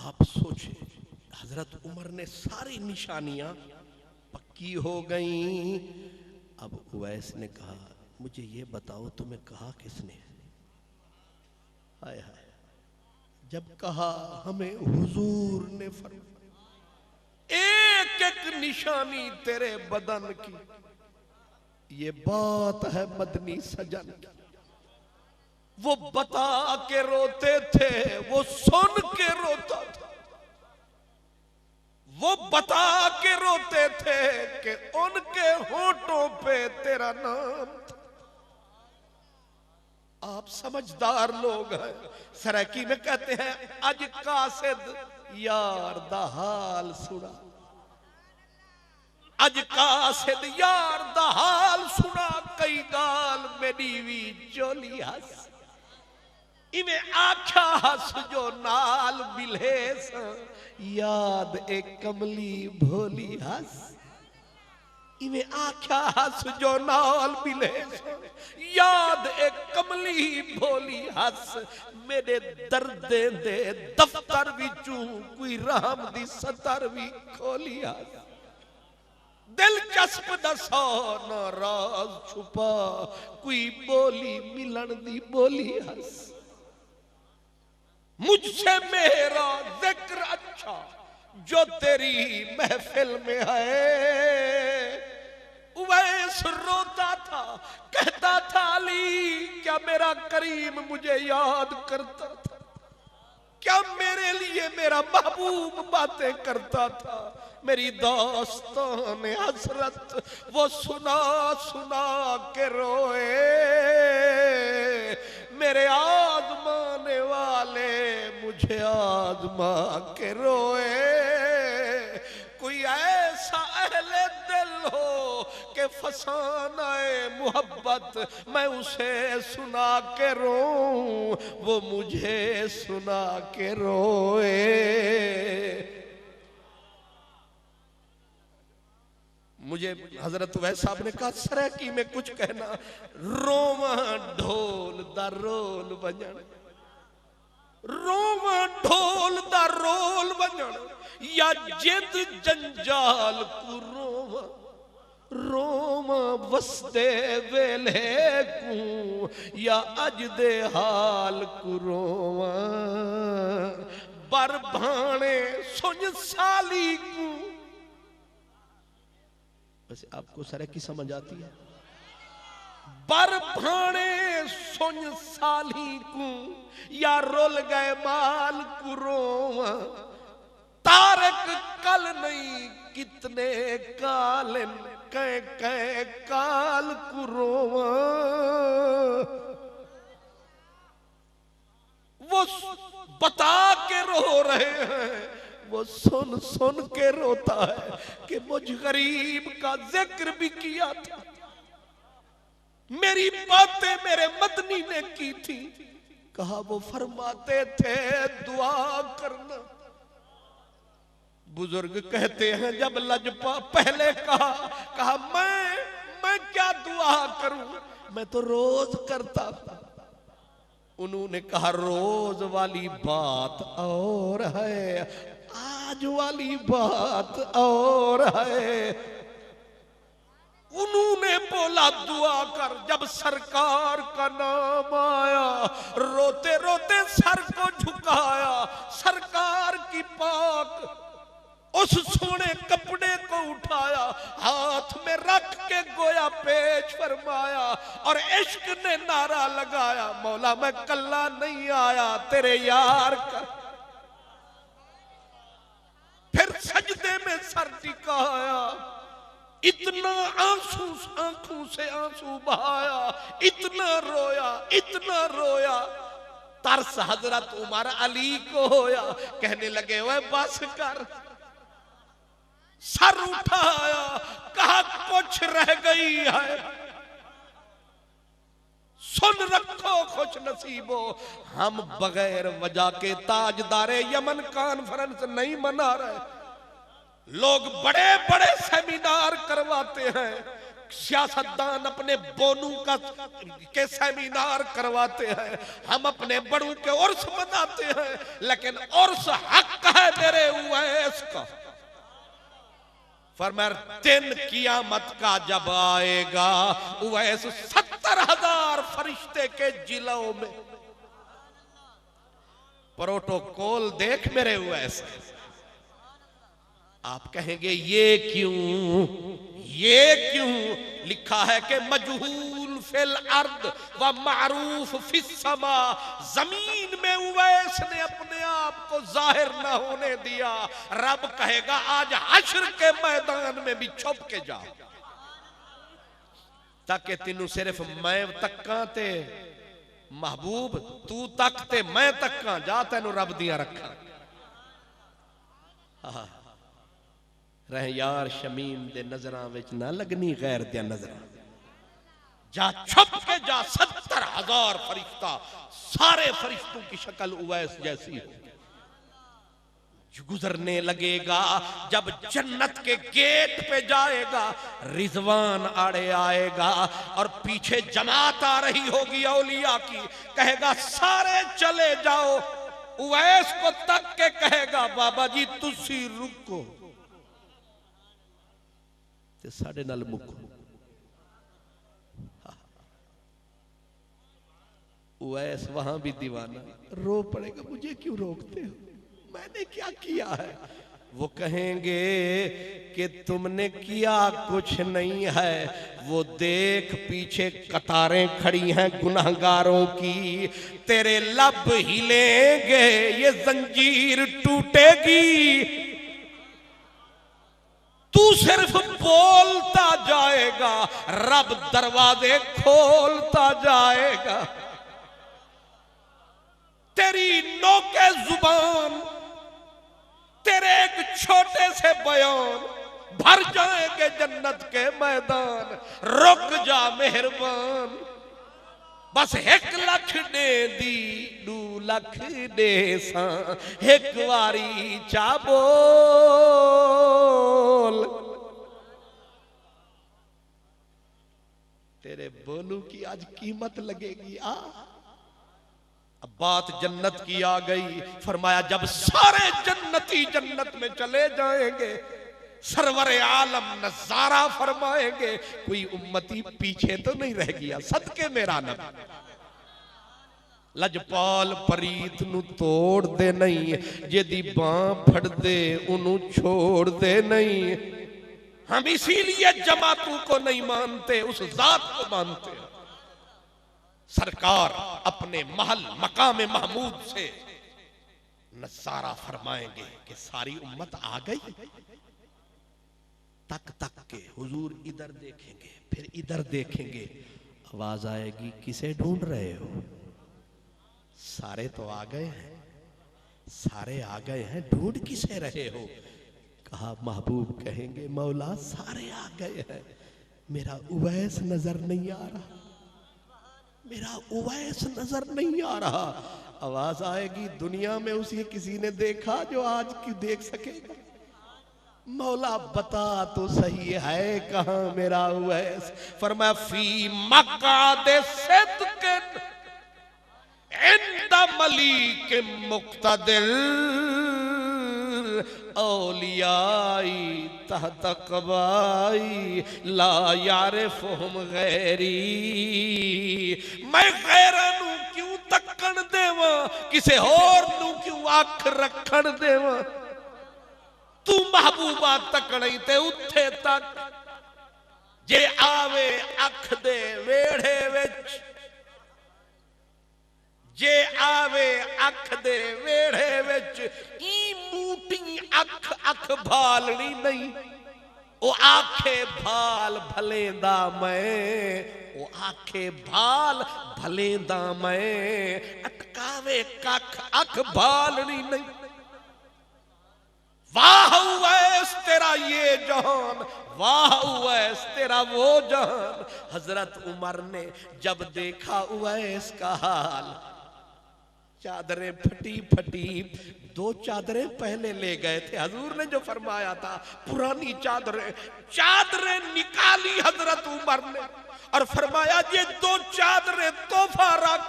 आप सोचे, हजरत उमर ने सारी निशानियां पक्की हो गई। अब उवैस ने कहा, मुझे ये बताओ तुम्हें कहा किसने? हाय हाय, जब कहा हमें हुजूर ने फरमाया एक एक निशानी तेरे बदन की, ये बात है मदनी सजन की। वो बता के रोते थे, वो सुन के रोता था। वो बता के रोते थे कि उनके होठों पे तेरा नाम था। आप समझदार लोग हैं। सराकी में कहते हैं, अज कासिद यार दा हाल सुना, अज कासिद यार दा हाल सुना, कई गाल मेरी भी चोली हस। इवें आख्या हस जो नाल बिलेस, याद एक कमली भोली हस। इवें आख्या हस जो नाल बिलेस, याद एक कमली भोली हस। मेरे दर्दे दे दफ्तर विचों कोई राम दी सतर भी खोली हस। दिलचस्प दसो ना राज छुपा, कोई बोली मिलन दी बोली हस। मुझसे मेरा जिक्र अच्छा जो तेरी महफिल में है। उवैस रोता था, कहता था अली क्या मेरा करीम मुझे याद करता था? क्या मेरे लिए मेरा महबूब बातें करता था? मेरी दास्तान हसरत वो सुना सुना के रोए। मेरे आजमाने वाले मुझे आजमा के रोए। कोई ऐसा अहले दिल हो कि फसानाए मोहब्बत मैं उसे सुना के रोऊं, वो मुझे सुना के रोए। मुझे हजरत उवैस साहब ने कहा, सराकी में कुछ कहना, रोवा ढोल दा रोल बजन, रोवा ढोल दा रोल बजन, या जिद जंजाल को रोवा, रोवा वसदे वेले को, या अज दे हाल को रोवा, बर भाने सुन साली को। वैसे आपको सराकी समझ आती है? बर भाने सुन साली को, या रोल गए माल को रोवा, तारक कल नहीं कितने काल कै कै काल को रोवा। वो बता के रो रहे हैं, वो सुन सुन के रोता है कि मुझ गरीब का जिक्र भी किया था, मेरी बातें मेरे मदनी ने की थी। कहा वो फरमाते थे दुआ करना। बुजुर्ग कहते हैं जब लजपा पहले कहा मैं क्या दुआ करूं, मैं तो रोज करता था। उन्होंने कहा रोज वाली बात और है, आज वाली बात और है। उन्होंने बोला दुआ कर। जब सरकार का नाम आया, रोते रोते सर को झुकाया। सरकार की पाक उस सोने कपड़े को उठाया, हाथ में रख के गोया पेश फरमाया, और इश्क ने नारा लगाया, मौला मैं कल्ला नहीं आया तेरे यार का। फिर सजदे में सर टिकाया, इतना आंसू आंखों से आंसू बहाया, इतना रोया इतना रोया। तरस हजरत उमर अली को होया, कहने लगे वह बस कर। सर उठाया, कहा कुछ रह गई है, सुन रखो खुश नसीबो, हम बगैर वजह के ताजदारे यमन कॉन्फ्रेंस नहीं मना रहे। लोग बड़े बड़े सेमिनार करवाते हैं, सियासतदान अपने बोनू का के सेमिनार करवाते हैं, हम अपने बड़ों के उर्स मनाते हैं, लेकिन उर्स हक है मेरे उवैस का। फरमाया दिन कियामत का जब आएगा उवैस 70,000 फरिश्ते के जिलों में। प्रोटोकॉल देख मेरे उवैस, आप कहेंगे ये क्यों लिखा है कि मजहूल फिल अर्द व मारूफ फिस समा, जमीन में उवैस ने अपने आप को जाहिर ना होने दिया। रब कहेगा आज हश्र के मैदान में भी छुप के जा, ताकि तेनू सिर्फ मैं तक्का ते महबूब तू तक ते मैं तक्का, जा तेनू रब दिया रखा। रह यार शमीम दे नजरां विच ना लगनी गैर दे नजरां, जा छुप के जा। 70,000 फरिश्ता, सारे फरिश्तों की शक्ल उवैस जैसी हो। गुजरने लगेगा, जब जन्नत के गेट पे जाएगा रिजवान आड़े आएगा और पीछे जमात आ रही होगी औलिया की, कहेगा सारे चले जाओ। उवैस को तक के कहेगा बाबा जी तुसी रुको ते साडे नाल मुको। उवैस वहां भी दीवाना रो पड़ेगा, मुझे क्यों रोकते हो, मैंने क्या किया है। वो कहेंगे कि तुमने किया कुछ नहीं है, वो देख पीछे कतारें खड़ी हैं गुनाहगारों की, तेरे लब हिलेंगे ये जंजीर टूटेगी, तू सिर्फ बोलता जाएगा रब दरवाजे खोलता जाएगा। तेरी नोके जुबान, तेरे एक छोटे से बयान भर जाएंगे जन्नत के मैदान। रुक जा मेहरबान, बस 1 लाख दे दी 2 लाख दे सा, एक वारी चा बोल। तेरे बोलू की आज कीमत लगेगी। अब बात जन्नत की आ गई। फरमाया जब सारे जन्नती जन्नत में चले जाएंगे, सरवर आलम नजारा फरमाएंगे, कोई उम्मती पीछे तो नहीं रह गया। सदके मेरा नबी लजपाल परीत नु तोड़ दे नहीं, जेदी बां फड़ दे उन्हें छोड़ दे नहीं। हम इसीलिए जमातों को नहीं मानते, उस जात को मानते हैं। सरकार अपने महल मकाम महमूद से नजारा फरमाएंगे कि सारी उम्मत आ गई। तक तक के हुजूर इधर देखेंगे, फिर इधर देखेंगे, आवाज आएगी किसे ढूंढ रहे हो। सारे तो आ गए हैं, सारे आ गए हैं, ढूंढ किसे रहे हो। कहा महबूब कहेंगे मौला सारे आ गए हैं, मेरा उवैस नजर नहीं आ रहा, मेरा उवैस नजर नहीं आ रहा। आवाज आएगी दुनिया में उसे किसी ने देखा जो आज की देख सकेगा। मौला बता तो सही है कहां मेरा उवैस। फरमाया फी मकादे सिद्क़िन इंदा मलीक मुक़्तदिर औलियाई तहत क़बाई ला यारिफ़ुहुम गैरी। मैं गैरां नू क्यों तक्कण देवां, किसे होर नू क्यों अख रखण देवां। तू महबूबा तकड़ी ते उत्थे तक, जे आवे अख दे वेड़े विच, जे आवे अख दे वेड़े विच, ई मूटी अख अख भालनी नहीं। ओ आखे भाल भलेंदा मैं, ओ आखे भाल भलेंदा मैं, अटकावे कख अख भालनी नहीं। वाह उवैस तेरा ये जहान, वाह उवैस तेरा वो जहान। हजरत उमर ने जब देखा उवैस का हाल, चादरें फटी फटी, दो चादरें पहले ले गए थे। हजूर ने जो फरमाया था पुरानी चादरें निकाली हजरत उमर ने और फरमाया ये दो चादरें तोहफा रख।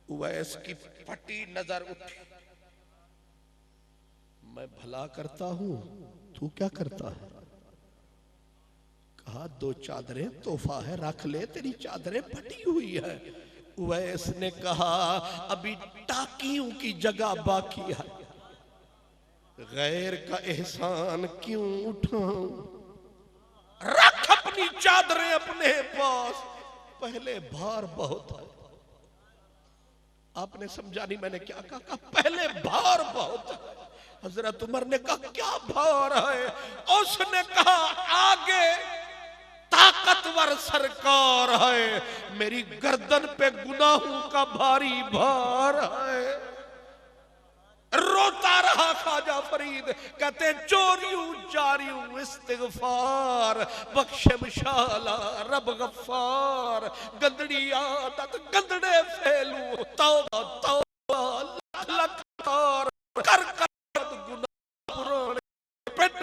उवैस की फटी नजर उठी, मैं भला करता हूं, तू क्या करता है? कहा दो चादरें तोहफा है, रख ले, तेरी चादरें फटी हुई है। उवैस ने कहा अभी टाकियों की जगह बाकी है, गैर का एहसान क्यों उठाऊं? रख अपनी चादरें अपने पास, पहले भार बहुत है। आपने समझा नहीं मैंने क्या कहा? पहले भार बहुत है। हजरत उमर ने कहा क्या भार है? उसने कहा आगे ताकतवर सरकार है, मेरी गर्दन पे गुनाहों का भारी भार है। रोता रहा ख्वाजा फरीद, कहते चोरियों जारियों इस्तिगफार, बख्शे मशाला रब गफ्फार, गंदड़ी आदत गंदड़े फैलू, तौबा तौबा लख लख तार, कर कर गुनाह पुराने पेट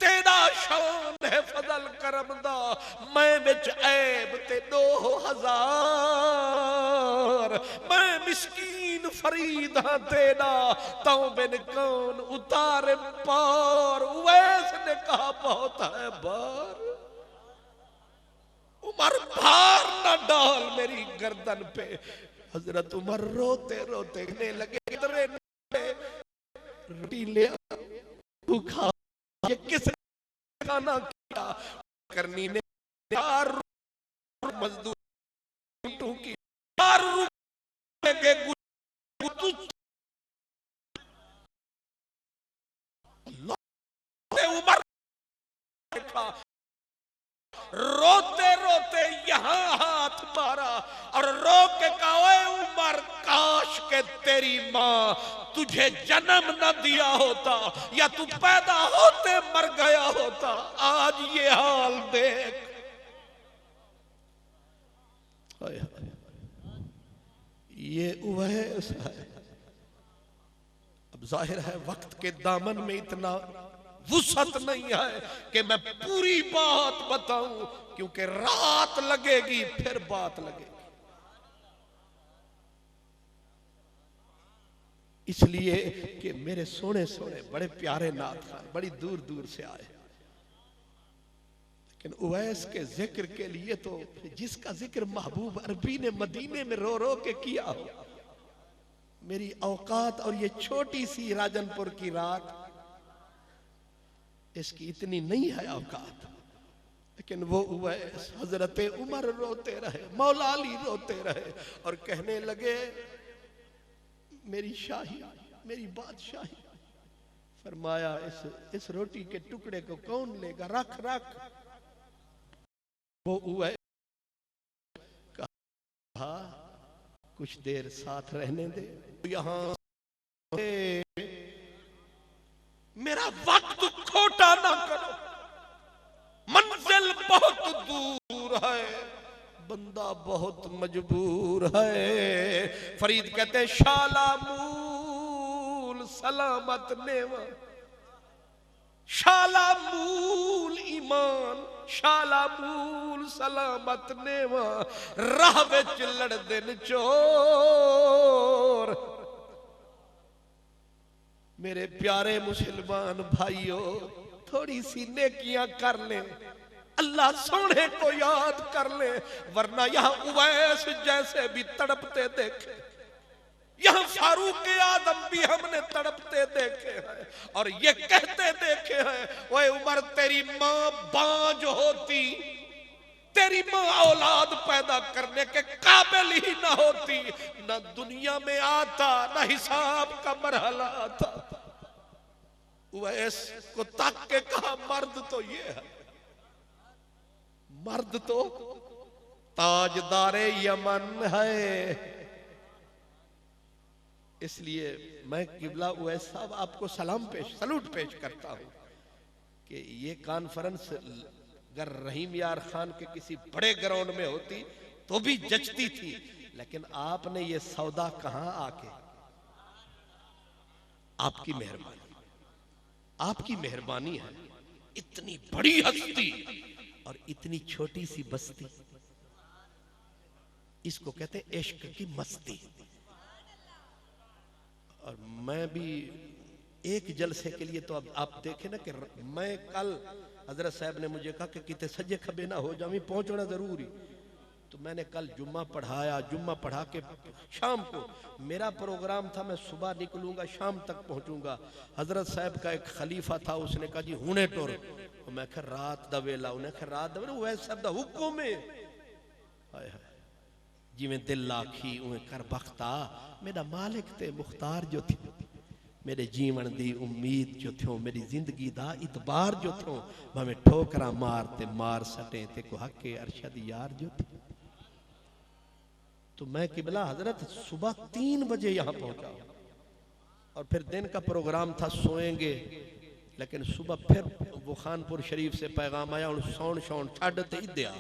तेरा शान है फजल करम दा, मैं बिच ऐब ते 2000, मैं मिस्कीन फरीद हां तेरा, तौ बिन कौन उतारे पार। उवैस ने कहा बहुत है भार। उमर भार न डाल मेरी गर्दन पे। हजरत उमर रोते रोते कहने लगे रोटी ले तू खा। ये किसने खाना किया? करनी ने 4 मजदूर की 4 रुपए के उमर रोते रोते यहां हाथ मारा और रो के कहा उमर काश के तेरी मां तुझे जन्म न दिया होता या तू पैदा होते मर गया होता। आज ये हाल देख। ये उवैस है। अब जाहिर है वक्त के दामन में इतना वुसअत नहीं है कि मैं पूरी बात बताऊं, क्योंकि रात लगेगी फिर बात लगेगी। इसलिए कि मेरे सोने सोने बड़े प्यारे नाथ खान बड़ी दूर दूर से आए, लेकिन उवैस के जिक्र के लिए तो जिसका जिक्र महबूब अरबी ने मदीने में रो रो के किया हो, मेरी औकात और ये छोटी सी राजनपुर की रात इसकी इतनी नहीं है औकात। लेकिन वो उवैस हजरत उमर रोते रहे, मौला अली रोते रहे और कहने लगे मेरी शाही, मेरी बादशाही। फरमाया इस रोटी के टुकड़े को कौन लेगा? रख रख। वो उवैस कहा कुछ देर साथ रहने दे, यहां मेरा वक्त खोटा ना करो, मंजिल बहुत दूर है, बंदा बहुत मजबूर है। फरीद कहते शालामूल सलामत नेवा, शालामूल ईमान, शालामूल सलामत नेवा, राह विच लड़दे न चोर। मेरे प्यारे मुसलमान भाइयों, थोड़ी सी नेकियां कर ले, अल्लाह सोने को याद कर ले, वरना यहां उवैस जैसे भी तड़पते देखे, यहां फारूक आदम भी हमने तड़पते देखे हैं और ये कहते देखे हैं ओए उमर तेरी मां बांझ होती, तेरी मां औलाद पैदा करने के काबिल ही ना होती, ना दुनिया में आता ना हिसाब का मरहला आता। उवैस को तक के कहा मर्द तो ये है, मर्द तो ताजदारे यमन है। इसलिए मैं किबला उवैस साहब आपको सलूट पेश करता हूं कि ये कॉन्फ्रेंस अगर रहीम यार खान के किसी बड़े ग्राउंड में होती तो भी जचती थी, लेकिन आपने ये सौदा कहां आके, आपकी मेहरबानी, आपकी मेहरबानी है। इतनी बड़ी हस्ती और इतनी छोटी सी बस्ती, इसको कहते हैं इश्क की मस्ती। और मैं भी एक जलसे के लिए, तो अब आप देखें ना कि मैं कल हजरत साहब ने मुझे कहा कि कितने सजे खबे ना हो जावे, पहुंचना जरूरी। तो मैंने कल जुम्मा पढ़ाया, जुम्मा पढ़ा के शाम को मेरा प्रोग्राम था, मैं सुबह निकलूंगा शाम तक पहुंचूंगा। हजरत साहब का एक खलीफा था, उसने कहा जी हुने टुर, तो मैं कहा रात दा वेला, उन्हें कहा रात दा वेला, वैसे साहब दा हुक्म है। हाय हाय, जिवें दिल आखी उवें कर बख्ता, मेरा मालिक ते मुख्तार जो थी, मेरे जीवन दी उम्मीद जो थो, मेरी जिंदगी दा इतबार जो थो, भावें ठोकरा मार ते मार सटे ते को हके अरशद यार जो थी। तो मैं किबला हजरत सुबह 3 बजे यहां पहुंचा, और फिर दिन का प्रोग्राम था, सोएंगे, लेकिन सुबह फिर वो खानपुर शरीफ से पैगाम आया, और सौन शौन छड़ ते इद्या,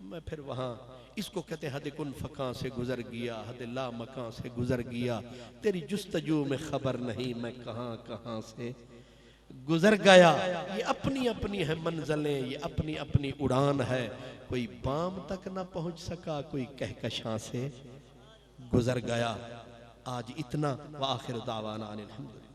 मैं फिर वहां, इसको कहते हैं हद कुन फका से गुजर गया, हद ला मकां से गुजर गया, तेरी जुस्तजू में खबर नहीं मैं कहां कहां से गुजर गया। ये अपनी अपनी है मंजिलें, ये अपनी अपनी उड़ान है, कोई बाम तक ना पहुंच सका, कोई कहकशां से गुजर गया। आज इतना, व आखिर दावाना अनिल हम्दुलिल्लाह।